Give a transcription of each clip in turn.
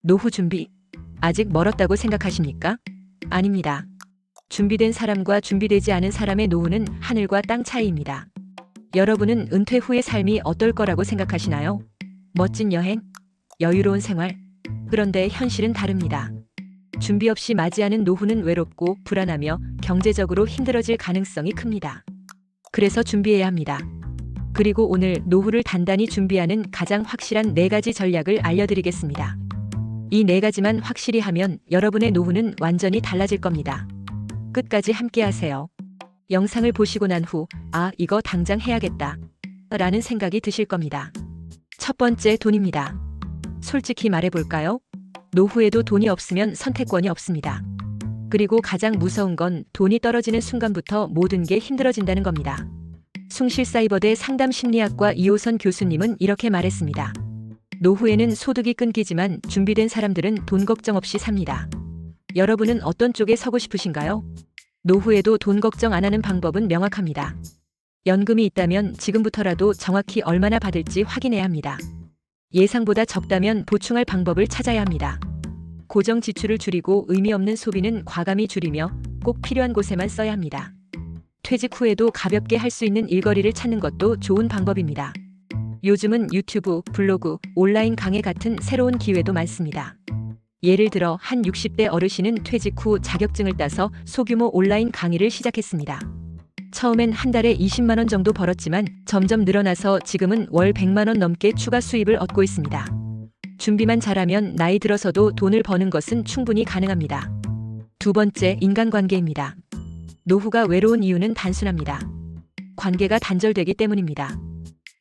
노후 준비, 아직 멀었다고 생각하십니까? 아닙니다. 준비된 사람과 준비되지 않은 사람의 노후는 하늘과 땅 차이입니다. 여러분은 은퇴 후의 삶이 어떨 거라고 생각하시나요? 멋진 여행? 여유로운 생활? 그런데 현실은 다릅니다. 준비 없이 맞이하는 노후는 외롭고 불안하며 경제적으로 힘들어질 가능성이 큽니다. 그래서 준비해야 합니다. 그리고 오늘 노후를 단단히 준비하는 가장 확실한 4가지 전략을 알려드리겠습니다. 이 4가지만 확실히 하면 여러분의 노후는 완전히 달라질 겁니다. 끝까지 함께 하세요. 영상을 보시고 난 후, 이거 당장 해야겠다 라는 생각이 드실 겁니다. 첫 번째, 돈입니다. 솔직히 말해볼까요? 노후에도 돈이 없으면 선택권이 없습니다. 그리고 가장 무서운 건 돈이 떨어지는 순간부터 모든 게 힘들어진다는 겁니다. 숭실사이버대 상담심리학과 이호선 교수님은 이렇게 말했습니다. 노후에는 소득이 끊기지만 준비된 사람들은 돈 걱정 없이 삽니다. 여러분은 어떤 쪽에 서고 싶으신가요? 노후에도 돈 걱정 안 하는 방법은 명확합니다. 연금이 있다면 지금부터라도 정확히 얼마나 받을지 확인해야 합니다. 예상보다 적다면 보충할 방법을 찾아야 합니다. 고정 지출을 줄이고 의미 없는 소비는 과감히 줄이며 꼭 필요한 곳에만 써야 합니다. 퇴직 후에도 가볍게 할 수 있는 일거리를 찾는 것도 좋은 방법입니다. 요즘은 유튜브, 블로그, 온라인 강의 같은 새로운 기회도 많습니다. 예를 들어 한 60대 어르신은 퇴직 후 자격증을 따서 소규모 온라인 강의를 시작했습니다. 처음엔 한 달에 20만 원 정도 벌었지만 점점 늘어나서 지금은 월 100만 원 넘게 추가 수입을 얻고 있습니다. 준비만 잘하면 나이 들어서도 돈을 버는 것은 충분히 가능합니다. 두 번째, 인간관계입니다. 노후가 외로운 이유는 단순합니다. 관계가 단절되기 때문입니다.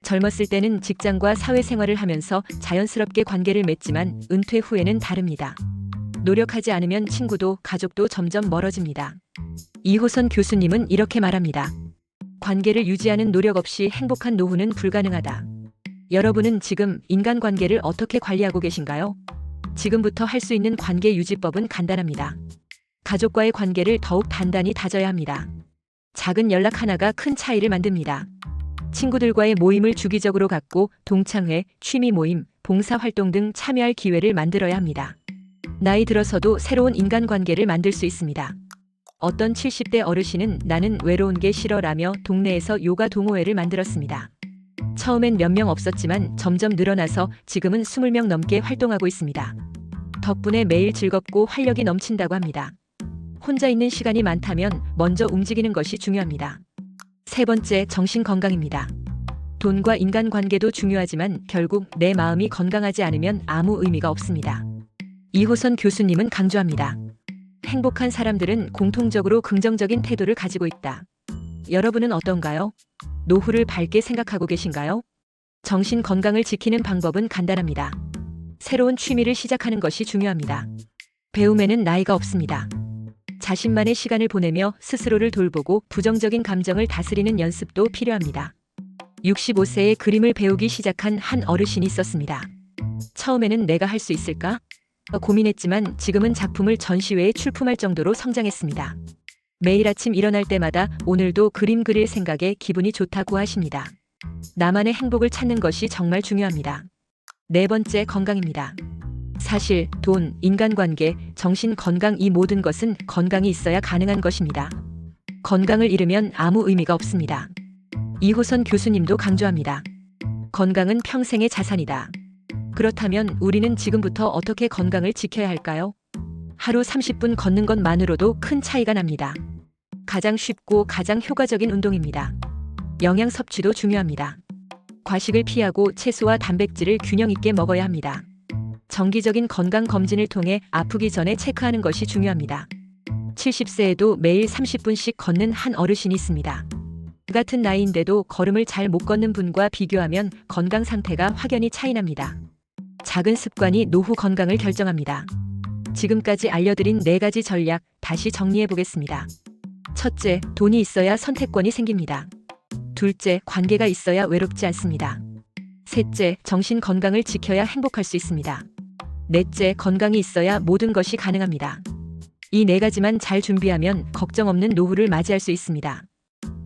젊었을 때는 직장과 사회생활을 하면서 자연스럽게 관계를 맺지만 은퇴 후에는 다릅니다. 노력하지 않으면 친구도 가족도 점점 멀어집니다. 이호선 교수님은 이렇게 말합니다. 관계를 유지하는 노력 없이 행복한 노후는 불가능하다. 여러분은 지금 인간관계를 어떻게 관리하고 계신가요? 지금부터 할 수 있는 관계 유지법은 간단합니다. 가족과의 관계를 더욱 단단히 다져야 합니다. 작은 연락 하나가 큰 차이를 만듭니다. 친구들과의 모임을 주기적으로 갖고 동창회, 취미 모임, 봉사활동 등 참여할 기회를 만들어야 합니다. 나이 들어서도 새로운 인간관계를 만들 수 있습니다. 어떤 70대 어르신은 나는 외로운 게 싫어라며 동네에서 요가 동호회를 만들었습니다. 처음엔 몇 명 없었지만 점점 늘어나서 지금은 20명 넘게 활동하고 있습니다. 덕분에 매일 즐겁고 활력이 넘친다고 합니다. 혼자 있는 시간이 많다면 먼저 움직이는 것이 중요합니다. 세 번째, 정신 건강입니다. 돈과 인간관계도 중요하지만 결국 내 마음이 건강하지 않으면 아무 의미가 없습니다. 이호선 교수님은 강조합니다. 행복한 사람들은 공통적으로 긍정적인 태도를 가지고 있다. 여러분은 어떤가요? 노후를 밝게 생각하고 계신가요? 정신 건강을 지키는 방법은 간단합니다. 새로운 취미를 시작하는 것이 중요합니다. 배움에는 나이가 없습니다. 자신만의 시간을 보내며 스스로를 돌보고 부정적인 감정을 다스리는 연습도 필요합니다. 65세에 그림을 배우기 시작한 한 어르신이 있었습니다. 처음에는 내가 할 수 있을까? 고민했지만 지금은 작품을 전시회에 출품할 정도로 성장했습니다. 매일 아침 일어날 때마다 오늘도 그림 그릴 생각에 기분이 좋다고 하십니다. 나만의 행복을 찾는 것이 정말 중요합니다. 네 번째, 건강입니다. 사실 돈, 인간관계, 정신 건강 이 모든 것은 건강이 있어야 가능한 것입니다. 건강을 잃으면 아무 의미가 없습니다. 이호선 교수님도 강조합니다. 건강은 평생의 자산이다. 그렇다면 우리는 지금부터 어떻게 건강을 지켜야 할까요? 하루 30분 걷는 것만으로도 큰 차이가 납니다. 가장 쉽고 가장 효과적인 운동입니다. 영양 섭취도 중요합니다. 과식을 피하고 채소와 단백질을 균형 있게 먹어야 합니다. 정기적인 건강 검진을 통해 아프기 전에 체크하는 것이 중요합니다. 70세에도 매일 30분씩 걷는 한 어르신이 있습니다. 같은 나이인데도 걸음을 잘 못 걷는 분과 비교하면 건강 상태가 확연히 차이납니다. 작은 습관이 노후 건강을 결정합니다. 지금까지 알려드린 4가지 전략 다시 정리해 보겠습니다. 첫째, 돈이 있어야 선택권이 생깁니다. 둘째, 관계가 있어야 외롭지 않습니다. 셋째, 정신 건강을 지켜야 행복할 수 있습니다. 넷째, 건강이 있어야 모든 것이 가능합니다. 이 4가지만 잘 준비하면 걱정 없는 노후를 맞이할 수 있습니다.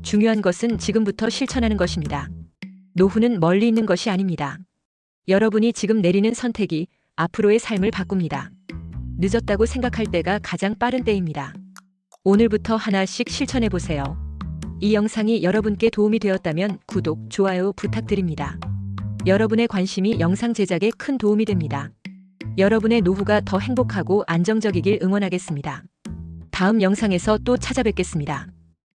중요한 것은 지금부터 실천하는 것입니다. 노후는 멀리 있는 것이 아닙니다. 여러분이 지금 내리는 선택이 앞으로의 삶을 바꿉니다. 늦었다고 생각할 때가 가장 빠른 때입니다. 오늘부터 하나씩 실천해 보세요. 이 영상이 여러분께 도움이 되었다면 구독, 좋아요 부탁드립니다. 여러분의 관심이 영상 제작에 큰 도움이 됩니다. 여러분의 노후가 더 행복하고 안정적이길 응원하겠습니다. 다음 영상에서 또 찾아뵙겠습니다.